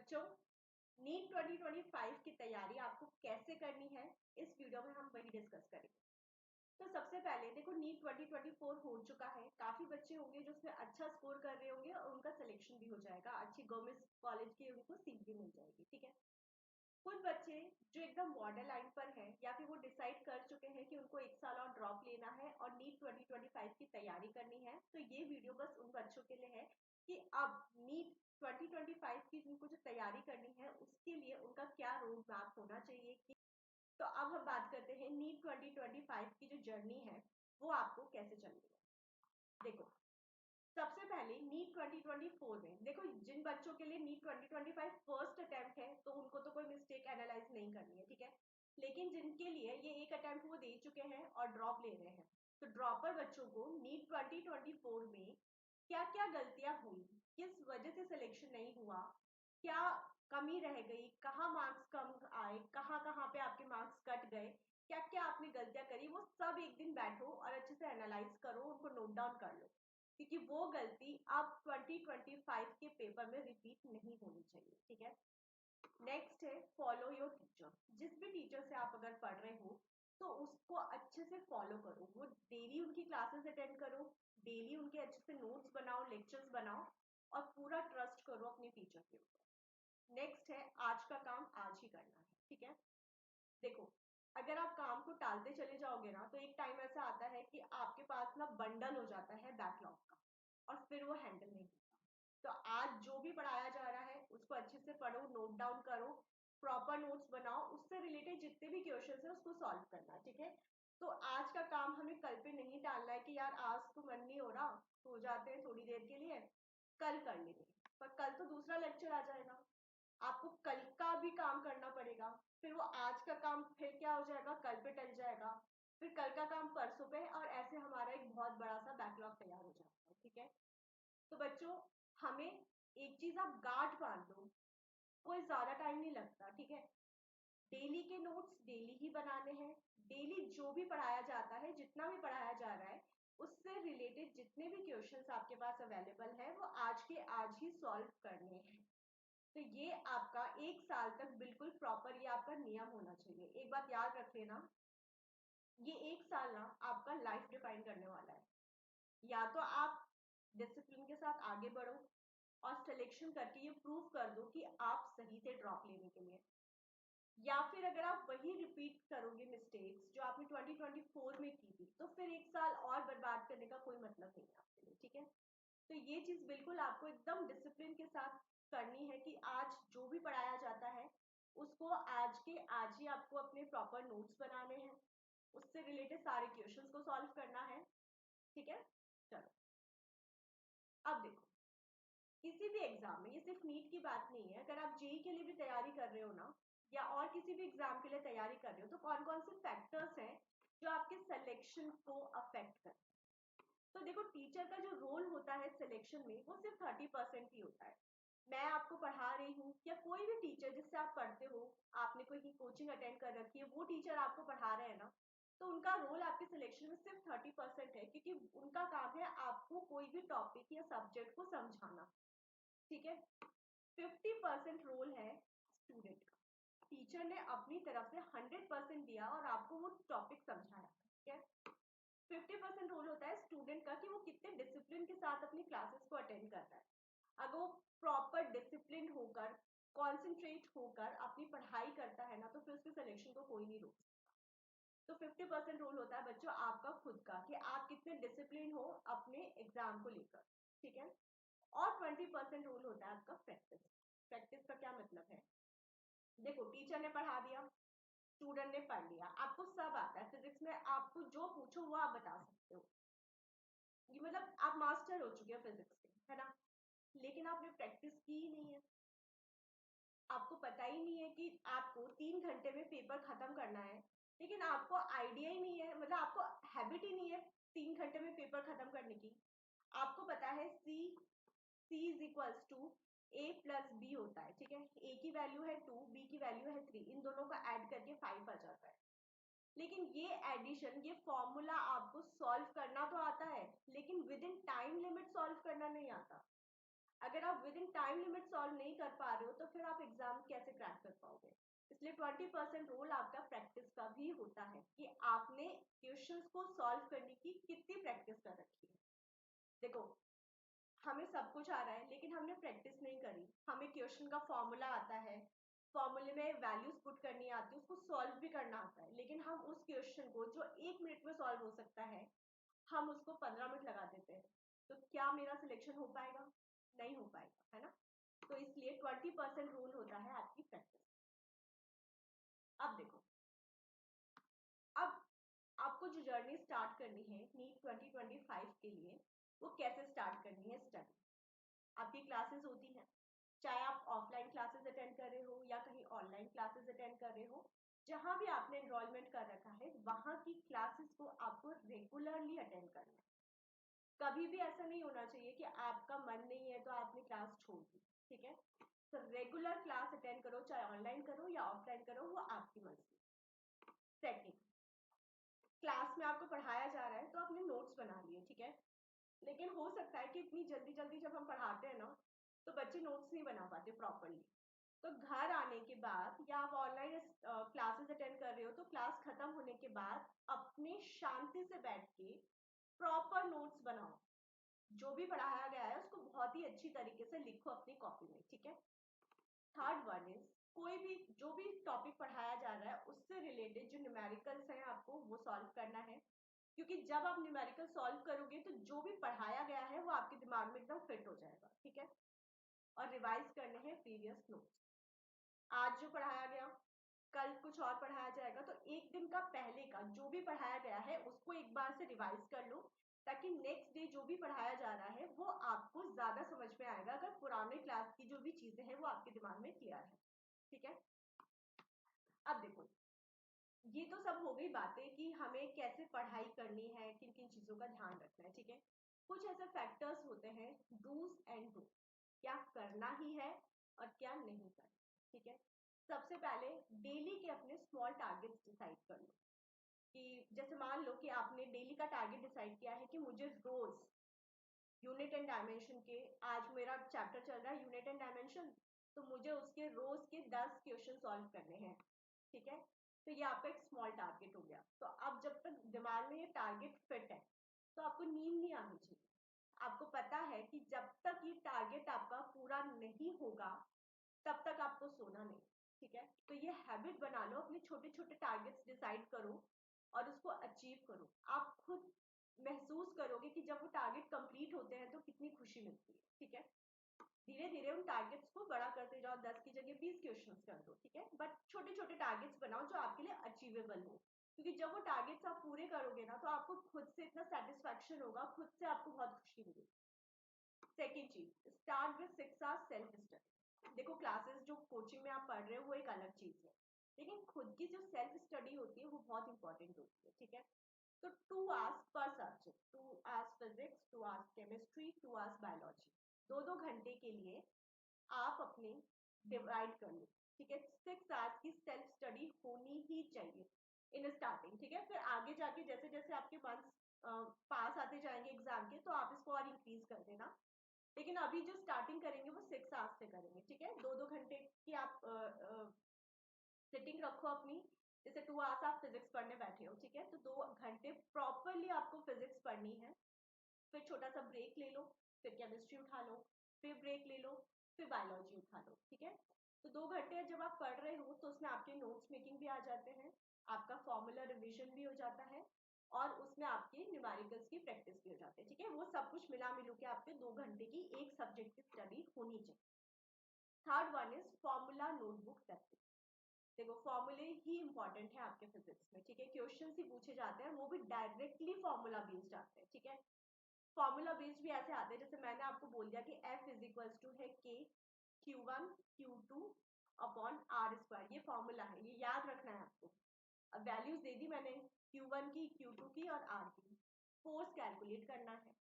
बच्चों, नीट 2025 की तैयारी आपको कैसे करनी है, इस वीडियो में हम वही डिस्कस करेंगे। तो सबसे पहले देखो, नीट 2024 हो चुका है। काफी बच्चे होंगे जो उसमें अच्छा स्कोर कर रहे होंगे और उनका सिलेक्शन भी हो जाएगा, अच्छी गवर्नमेंट कॉलेज की उनको सीट भी मिल जाएगी। ठीक है। कुछ बच्चे जो एकदम बॉर्डर लाइन पर हैं या फिर वो डिसाइड कर चुके हैं कि उनको एक साल और ड्रॉप लेना है और नीट 2025 की तैयारी करनी है, तो ये वीडियो बस उन बच्चों के लिए है कि अब नीट 2025 की उनको जो तैयारी करनी है उसके लिए उनका क्या रोड मैप होना चाहिए। कि तो अब हम बात करते हैं नीट 2025 की जो जर्नी है वो आपको कैसे चलनी है। देखो, सबसे पहले नीट 2024 में देखो, जिन बच्चों के लिए नीट 2025 फर्स्ट अटेम्प्ट है तो उनको तो कोई मिस्टेक एनालाइज नहीं करनी है। ठीक है। लेकिन जिनके लिए ये एक अटेम्प्ट वो दे चुके हैं और ड्रॉप ले रहे हैं, तो ड्रॉपर बच्चों को नीट 2024 में क्या क्या गलतियां हुई, किस वजह से सिलेक्शन नहीं हुआ, क्या कमी रह गई, कहाँ मार्क्स कम आए, कहाँ कहाँ पे आपके मार्क्स कट गए, क्या क्या आपने गलतियां करी, वो सब एक दिन बैठो और अच्छे से एनालाइज करो, उनको नोट डाउन कर लो, क्योंकि वो गलती अब 2025 के पेपर में रिपीट नहीं होनी चाहिए। ठीक है। नेक्स्ट है फॉलो योर टीचर। जिस भी टीचर से आप अगर पढ़ रहे हो तो उसको अच्छे से फॉलो करो, वो डेली उनकी क्लासेस अटेंड करो, डेली उनके अच्छे से नोट्स बनाओ, लेक्चर्स बनाओ और पूरा ट्रस्ट करो अपने टीचर के ऊपर। नेक्स्ट है आज का काम आज ही करना है। ठीक है। देखो, अगर आप काम को टालते चले जाओगे ना तो एक टाइम ऐसा आता है कि आपके पास ना बंडल हो जाता है बैकलॉग का और फिर वो हैंडल नहीं होता। तो आज जो भी पढ़ाया जा रहा है उसको अच्छे से पढ़ो, नोट डाउन करो, प्रॉपर नोट्स बनाओ, उससे रिलेटेड जितने भी क्वेश्चन है उसको सॉल्व करना है। ठीक है। तो आज का काम हमें कल पे नहीं टालना है कि यार आज तो मन नहीं हो रहा, सो जाते हैं थोड़ी देर के लिए, कल कर लेंगे। पर कल तो दूसरा लेक्चर आ जाएगा, आपको कल का भी काम करना पड़ेगा, फिर वो आज का काम फिर क्या हो जाएगा, कल पे टल जाएगा, फिर कल का काम परसों पे, और ऐसे हमारा एक बहुत बड़ा सा बैकलॉग तैयार हो जाता है। ठीक है। तो बच्चों, हमें एक चीज आप गांठ बांध लो, कोई ज्यादा टाइम नहीं लगता। ठीक है। डेली के नोट्स डेली ही बनाने हैं, डेली जो भी पढ़ाया जाता है, जितना भी पढ़ाया जा रहा है उससे रिलेटेड जितने भी क्वेश्चंस आपके पास अवेलेबल है वो आज के आज ही सॉल्व करने हैं। तो ये आपका एक साल तक बिल्कुल प्रॉपर ये आपका नियम होना चाहिए। एक बात याद रख लेना, ये एक साल ना आपका लाइफ डिफाइन करने वाला है। या तो आप डिसिप्लिन के साथ आगे बढ़ो और सिलेक्शन करके ये प्रूव कर दो कि आप सही थे ड्रॉप लेने के लिए, या फिर अगर आप वही रिपीट करोगे मिस्टेक्स जो आपने 2024 में की थी तो फिर एक साल और बर्बाद करने का कोई मतलब नहीं है आपके लिए। ठीक है। तो ये चीज बिल्कुल आपको एकदम डिसिप्लिन के साथ करनी है कि आज जो भी पढ़ाया जाता है उसको आज के आज ही आपको अपने प्रॉपर नोट्स बनाने हैं, उससे रिलेटेड सारे क्वेश्चंस को सॉल्व करना है। ठीक है। चलो, अब देखो, किसी भी एग्जाम में, ये सिर्फ नीट की बात नहीं है, अगर आप जेई के लिए भी तैयारी कर रहे हो ना या और किसी भी एग्जाम के लिए तैयारी कर रहे हो, तो कौन कौन से फैक्टर्स हैं जो आपके सिलेक्शन को अफेक्ट करते हैं। तो देखो, टीचर का जो रोल होता है सिलेक्शन में वो सिर्फ 30% ही होता है। मैं आपको पढ़ा रही हूँ या कोई भी टीचर जिससे आप पढ़ते हो, आपने कोई कोचिंग अटेंड कर रखी है, वो टीचर आपको पढ़ा रहे हैं ना, तो उनका रोल आपके सिलेक्शन में सिर्फ 30% है, क्योंकि उनका काम है आपको कोई भी टॉपिक या सब्जेक्ट को समझाना। ठीक है। 50% रोल है स्टूडेंट का। टीचर ने अपनी तरफ से 100% दिया और आपको वो टॉपिक समझाया। ठीक है। 50% रोल होता है स्टूडेंट का कि वो कितने डिसिप्लिन के साथ अपनी क्लासेस को अटेंड करता है। अगर वो प्रॉपर डिसिप्लिन होकर, कॉन्सेंट्रेट होकर अपनी पढ़ाई करता है ना, तो फिर उसके सिलेक्शन को कोई नहीं रोक सकता। तो 50% रोल होता है बच्चों आपका खुद का, कि आप कितने डिसिप्लिन हो अपने एग्जाम को लेकर। ठीक है। और 20% रोल होता है आपका प्रैक्टिस। प्रैक्टिस का क्या मतलब है, देखो, टीचर ने पढ़ा दिया, स्टूडेंट ने पढ़ लिया, आपको सब आता है, फिजिक्स में आपको जो पूछो वो आप बता सकते हो, ये मतलब आप मास्टर हो चुके हो फिजिक्स के, है ना। लेकिन आपने प्रैक्टिस की ही नहीं है, आपको पता ही नहीं है कि आपको 3 घंटे में पेपर खत्म करना है, लेकिन आपको आइडिया ही नहीं है, मतलब आपको हैबिट ही नहीं है 3 घंटे में पेपर खत्म करने की। आपको पता है C is equals to A plus B होता है। ठीक है। ए की वैल्यू है 2, बी की वैल्यू है 3, इन दोनों का ऐड करके 5 आ जाता है। लेकिन ये एडिशन, ये फॉर्मूला आपको सॉल्व करना तो आता है, लेकिन with in time limit solve करना नहीं आता। अगर आप with in time limit solve नहीं कर पा रहे हो तो फिर आप एग्जाम कैसे क्रैक कर पाओगे। इसलिए 20% रोल आपका प्रैक्टिस का भी होता है कि आपने क्वेश्चंस को सॉल्व करने की कितनी प्रैक्टिस कर रखी है। देखो, हमें सब कुछ आ रहा है लेकिन हमने प्रैक्टिस नहीं करी। हमें क्वेश्चन का फॉर्मूला आता है, फॉर्मूले में वैल्यूज पुट करनी आती है, उसको सॉल्व भी करना आता है, लेकिन हम उस क्वेश्चन को जो 1 मिनट में सॉल्व हो सकता है हम उसको 15 मिनट लगा देते हैं। तो क्या मेरा सिलेक्शन हो पाएगा? नहीं हो पाएगा, है ना। तो इसलिए 20% रूल होता है आपकी प्रैक्टिस। अब देखो, अब आपको जो जर्नी स्टार्ट करनी है नीट 2025 के लिए, वो कैसे स्टार्ट करनी है। स्टडी, आपकी क्लासेस होती हैं, चाहे आप ऑफलाइन क्लासेस अटेंड कर रहे हो या कहीं ऑनलाइन क्लासेस अटेंड कर रहे हो, जहां भी आपने एनरोलमेंट कर रखा है वहां की क्लासेस को आपको रेगुलरली अटेंड करना है। कभी भी ऐसा नहीं होना चाहिए कि आपका मन नहीं है तो आपने क्लास छोड़ दी, ठीक है। तो रेगुलर क्लास अटेंड करो, चाहे ऑनलाइन करो या ऑफलाइन करो, वो आपकी मर्जी। सेकंड, क्लास में आपको पढ़ाया जा रहा है तो आपने नोट्स बना लिए, ठीक है। लेकिन हो सकता है कि इतनी जल्दी जल्दी जब हम पढ़ाते हैं ना तो बच्चे नोट्स नहीं बना पाते प्रॉपरली। तो घर आने के बाद या आप ऑनलाइन क्लासेस अटेंड कर रहे हो तो क्लास खत्म होने के बाद अपने शांति से बैठ के प्रॉपर नोट्स बनाओ। जो भी पढ़ाया गया है उसको बहुत ही अच्छी तरीके से लिखो अपनी कॉपी में, ठीक है। थर्ड वन इज, कोई भी जो भी टॉपिक पढ़ाया जा रहा है उससे रिलेटेड जो न्यूमेरिकल्स हैं आपको वो सॉल्व करना है, क्योंकि जब आप न्यूमेरिकल सॉल्व करोगे तो जो भी पढ़ाया गया है वो आपके दिमाग में एकदम फिट हो जाएगा, ठीक है। और रिवाइज करने हैं प्रीवियस नोट्स। आज जो पढ़ाया गया कल कुछ और पढ़ाया जाएगा, तो एक दिन का पहले का जो भी पढ़ाया गया है उसको एक बार से रिवाइज कर लो, ताकि नेक्स्ट डे जो भी पढ़ाया जा रहा है वो आपको ज्यादा समझ में आएगा अगर पुराने क्लास की जो भी चीजें हैं वो आपके दिमाग में क्लियर है, ठीक है। अब देखो, ये तो सब हो गई बातें कि हमें कैसे पढ़ाई करनी है, किन किन चीजों का ध्यान रखना है, ठीक है। कुछ ऐसे फैक्टर्स होते हैं डूज एंड डू, क्या करना ही है और क्या नहीं करना, ठीक है। सबसे पहले डेली के अपने स्मॉल टारगेट्स डिसाइड कर लो। कि जैसे मान लो कि आपने डेली का टारगेट डिसाइड किया है कि मुझे रोज यूनिट एंड डायमेंशन के, आज मेरा चैप्टर चल रहा है यूनिट एंड डायमेंशन, तो मुझे उसके रोज के 10 क्वेश्चन सॉल्व करने हैं, ठीक है। तो ये आपका एक स्मॉल टारगेट हो गया। तो अब जब तक दिमाग में ये टारगेट फिट है तो आपको नींद नहीं आनी चाहिए। आपको पता है कि जब तक ये टारगेट आपका पूरा नहीं होगा तब तक आपको सोना नहीं, ठीक है। तो ये हैबिट बना लो, अपने छोटे छोटे टारगेट्स डिसाइड करो और उसको अचीव करो। आप खुद महसूस करोगे कि जब वो टारगेट कंप्लीट होते हैं तो कितनी खुशी मिलती है, ठीक है। धीरे धीरे उन टारगेट्स को बड़ा करते जाओ, 10 की जगह 20 क्वेश्चंस कर दो, ठीक है। बट छोटे छोटे टारगेट्स बनाओ जो आपके लिए अचीवेबल हो, क्योंकि जब वो टारगेट्स आप पूरे करोगे ना तो आपको खुद से इतना सेटिस्फैक्शन होगा, खुद से आपको बहुत खुशी मिलेगी। सेकेंड चीज, start with 6 hours self study. देखो, क्लासेस जो कोचिंग में आप पढ़ रहे हो वो एक अलग चीज है, लेकिन खुद की जो सेल्फ स्टडी होती है वो बहुत इंपॉर्टेंट होती है, ठीक है। तो 2 hours per subject, 2 hours physics, 2 hours chemistry, 2 hours biology, 2-2 घंटे के लिए आप अपने डिवाइड कर लो, ठीक है। 6 आवर्स की सेल्फ स्टडी होनी ही चाहिए इन स्टार्टिंग, ठीक है। फिर आगे जाके जैसे जैसे आपके मंथ्स पास आते जाएंगे एग्जाम के तो आप इसको और इंक्रीज कर देना, लेकिन अभी जो स्टार्टिंग करेंगे वो 6 आवर्स से करेंगे, ठीक है। 2-2 घंटे की आप सिटिंग रखो अपनी। जैसे 2 आवर्स आप फिजिक्स पढ़ने बैठे हो, ठीक है, तो 2 घंटे प्रॉपरली आपको फिजिक्स पढ़नी है। फिर छोटा सा ब्रेक ले लो, फिर केमिस्ट्री उठा लो, फिर ब्रेक ले लो, फिर बायोलॉजी उठा लो, ठीक है। तो 2 घंटे जब आप पढ़ रहे हो तो उसमें आपके नोट्स मेकिंग भी आ जाते हैं, आपका फॉर्मूला रिविजन भी हो जाता है और उसमें आपके न्यूमेरिकल्स की प्रैक्टिस भी हो जाती है, ठीक है। वो सब कुछ मिला मिलू के आपके 2 घंटे की एक सब्जेक्ट की स्टडी होनी चाहिए। Third one is formula notebook practice. देखो, फॉर्मूले ही इंपॉर्टेंट है आपके फिजिक्स में, ठीक है। क्वेश्चन ही पूछे जाते हैं वो भी डायरेक्टली फॉर्मूला बेस्ड आते हैं, ठीक है। फॉर्मूला बेस्ड भी ऐसे आते हैं, जैसे मैंने आपको बोल दिया कि F इज इक्वल्स टू है के Q1 Q2 upon r square, ये फॉर्मूला है, ये याद रखना है आपको। अब वैल्यूज दे दी मैंने Q1 की, Q2 की और R की, फोर्स कैलकुलेट करना है।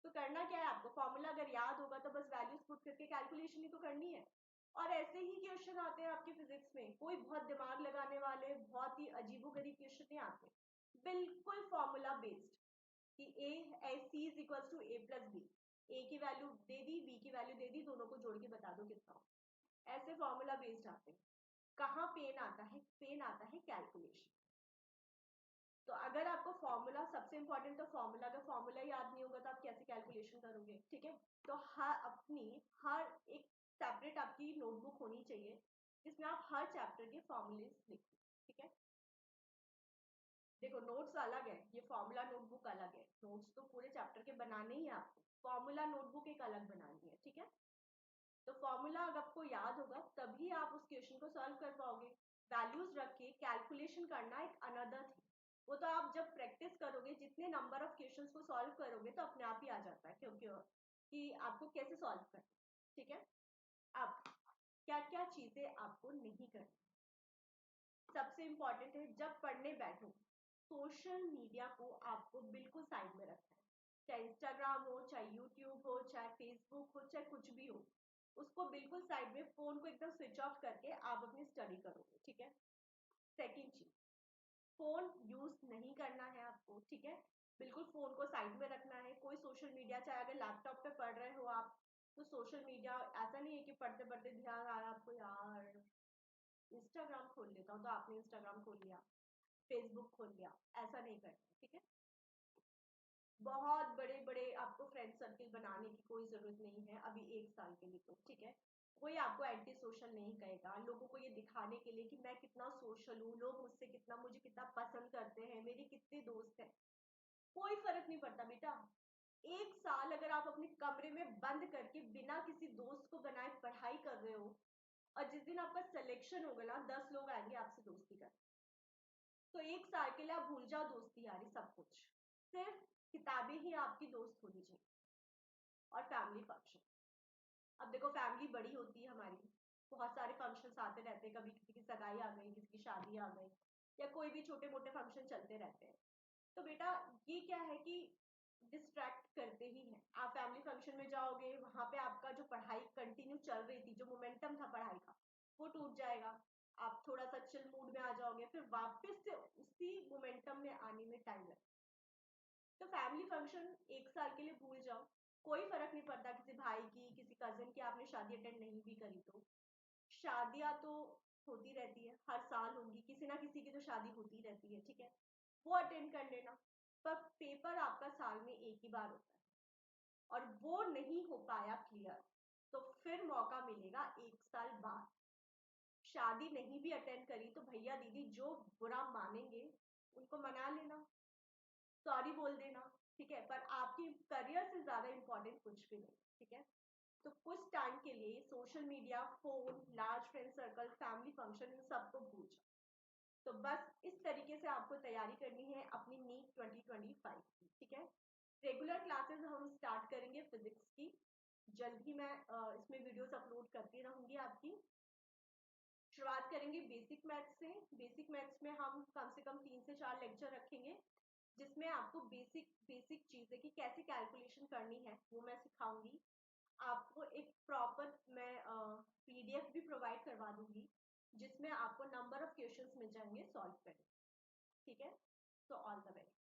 तो करना क्या है आपको, फॉर्मूला अगर याद होगा तो बस वैल्यूज पुट करके कैलकुलेशन ही तो करनी है। और ऐसे ही क्वेश्चन आते हैं आपके फिजिक्स में, कोई बहुत दिमाग लगाने वाले बहुत ही अजीबोगरीब क्वेश्चन नहीं आते, बिल्कुल फॉर्मूला बेस्ड कि A C is equal to A plus B, A की वैल्यू दे दी, बी की वैल्यू दे दी, दोनों को जोड़ के बता दो कितना हो। ऐसे फॉर्मूला बेस्ड आते हैं। कहाँ पेन आता है? पेन आता है कैलकुलेशन। तो अगर आपको फॉर्मूला, सबसे इंपॉर्टेंट तो फॉर्मूला, अगर फॉर्मूला याद नहीं होगा तो आप कैसे कैलकुलेशन करोगे? ठीक है, तो हर एक सेपरेट आपकी नोटबुक होनी चाहिए जिसमें आप हर चैप्टर के फॉर्मूले लिखो। ठीक है, देखो नोट्स अलग है, ये फॉर्मूला नोटबुक अलग है। नोट्स तो पूरे चैप्टर के बनाने ही है आपको, फॉर्मूला नोटबुक एक अलग बनानी है। ठीक है, तो फॉर्मूला अगर आपको याद होगा तभी आप उस क्वेश्चन को सॉल्व कर पाओगे। वैल्यूज रख के कैलकुलेशन करना एक अनदर थी, वो तो आप जब प्रैक्टिस करोगे, जितने नंबर ऑफ क्वेश्चंस को सॉल्व करोगे तो अपने आप ही आ जाता है क्योंकि कि आपको कैसे सॉल्व करना। ठीक है, अब क्या क्या चीजें आपको नहीं करनी, सबसे इंपॉर्टेंट है जब पढ़ने बैठो सोशल मीडिया को आपको बिल्कुल साइड में रखना है। चाहे इंस्टाग्राम हो, चाहे यूट्यूब हो, चाहे फेसबुक हो, चाहे कुछ भी हो, उसको बिल्कुल साइड में, फोन को एकदम स्विच ऑफ करके आप अपनी स्टडी करोगे। ठीक है, सेकेंड चीज, फोन यूज नहीं करना है आपको। ठीक है, बिल्कुल फोन को साइड में रखना है। कोई सोशल मीडिया, चाहे अगर लैपटॉप पे पढ़ रहे हो आप, तो सोशल मीडिया ऐसा नहीं है कि पढ़ते पढ़ते ध्यान आया आपको यार इंस्टाग्राम खोल लेता हूँ, तो आपने इंस्टाग्राम खोल लिया, फेसबुक खोल लिया, ऐसा नहीं करना। ठीक है, बहुत बड़े बड़े आपको फ्रेंड सर्किल बनाने की कोई जरूरत नहीं है अभी 1 साल के लिए। तो ठीक है, कोई आपको एंटी सोशल नहीं कहेगा, लोगों को ये दिखाने के लिए कि मैं कितना सोशल हूँ, लोग मुझे कितना पसंद करते हैं, मेरे कितने दोस्त हैं, कोई फर्क नहीं पड़ता बेटा। 1 साल अगर आप अपने कमरे में बंद करके बिना किसी दोस्त को बनाए पढ़ाई कर रहे हो, और जिस दिन आपका सिलेक्शन होगा ना 10 लोग आएंगे आपसे दोस्ती कर, तो 1 साल के लिए आप भूल जाओ दोस्ती यारी सब कुछ, सिर्फ किताबें ही आपकी दोस्त होनी चाहिए। और फैमिली फंक्शन, अब देखो फैमिली बड़ी होती है हमारी, बहुत सारे फंक्शंस आते रहते हैं, कभी किसी की सगाई आ गई, किसी की शादी आ गई, या कोई भी छोटे मोटे फंक्शन चलते रहते हैं। तो बेटा ये क्या है कि डिस्ट्रैक्ट करते ही हैं। आप फैमिली फंक्शन में जाओगे, वहां पे आपका जो पढ़ाई कंटिन्यू चल रही थी, जो मोमेंटम था पढ़ाई का, वो टूट जाएगा। आप थोड़ा सा चिल मूड में आ जाओगे, फिर वापस से उसी मोमेंटम में आने में टाइम लगेगा। तो फैमिली फंक्शन 1 साल के लिए भूल जाओ, कोई फर्क नहीं पड़ता किसी भाई की, किसी कजन की आपने शादी अटेंड नहीं भी करी तो। शादियां तो होती रहती है, हर साल होंगी, किसी ना किसी की तो शादी होती रहती है। ठीक है, वो अटेंड कर लेना। पर पेपर आपका साल में एक ही बार होता है, और वो नहीं हो पाया क्लियर तो फिर मौका मिलेगा 1 साल बाद। शादी नहीं भी अटेंड करी तो भैया दीदी जो बुरा मानेंगे उनको मना लेना, सॉरी बोल देना। ठीक है, पर आपकी करियर से ज्यादा इंपॉर्टेंट कुछ भी नहीं। ठीक है, तो कुछ टाइम के लिए social media, phone, large friend circle, family function, इन सबको भूल जाओ। तो बस इस तरीके से आपको तैयारी करनी है अपनी नीट 2025 की। ठीक है, रेगुलर क्लासेस हम स्टार्ट करेंगे फिजिक्स की, जल्द ही मैं इसमें वीडियोस अपलोड करती रहूंगी आपकी। शुरुआत करेंगे बेसिक मैथ्स से। बेसिक मैथ्स में हम कम से कम 3 से 4 लेक्चर रखेंगे, जिसमें आपको बेसिक बेसिक चीजें की कैसे कैलकुलेशन करनी है वो मैं सिखाऊंगी। आपको एक प्रॉपर मैं पीडीएफ भी प्रोवाइड करवा दूंगी, जिसमें आपको नंबर ऑफ क्वेश्चंस मिल जाएंगे सॉल्व करने। ठीक है, तो ऑल द बेस्ट।